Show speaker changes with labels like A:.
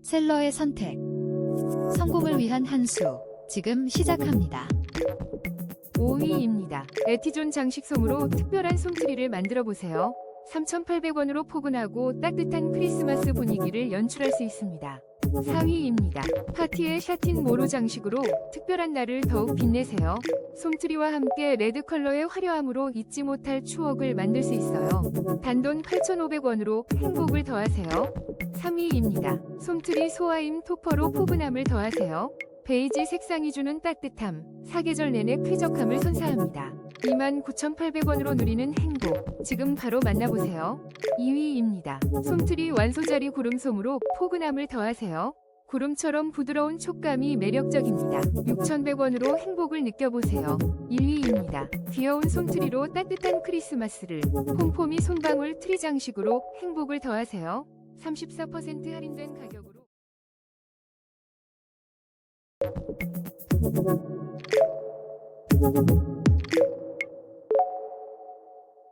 A: 셀러의 선택. 성공을 위한 한 수. 지금 시작합니다.
B: 5위입니다. 에티존 장식솜으로 특별한 솜트리를 만들어 보세요. 3,800원으로 포근하고 따뜻한 크리스마스 분위기를 연출할 수 있습니다. 4위입니다. 파티의 샤틴 모루 장식으로 특별한 날을 더욱 빛내세요. 솜트리와 함께 레드 컬러의 화려함으로 잊지 못할 추억을 만들 수 있어요. 단돈 8,500원으로 행복을 더하세요. 3위입니다. 솜트리 소아임 토퍼로 포근함을 더하세요. 베이지 색상이 주는 따뜻함, 사계절 내내 쾌적함을 선사합니다. 29,800원으로 누리는 행복, 지금 바로 만나보세요. 2위입니다. 솜트리 완소자리 구름솜으로 포근함을 더하세요. 구름처럼 부드러운 촉감이 매력적입니다. 6,100원으로 행복을 느껴보세요. 1위입니다. 귀여운 솜트리로 따뜻한 크리스마스를, 폼포미 손방울 트리 장식으로 행복을 더하세요. 34% 할인된 가격으로
C: Thank you.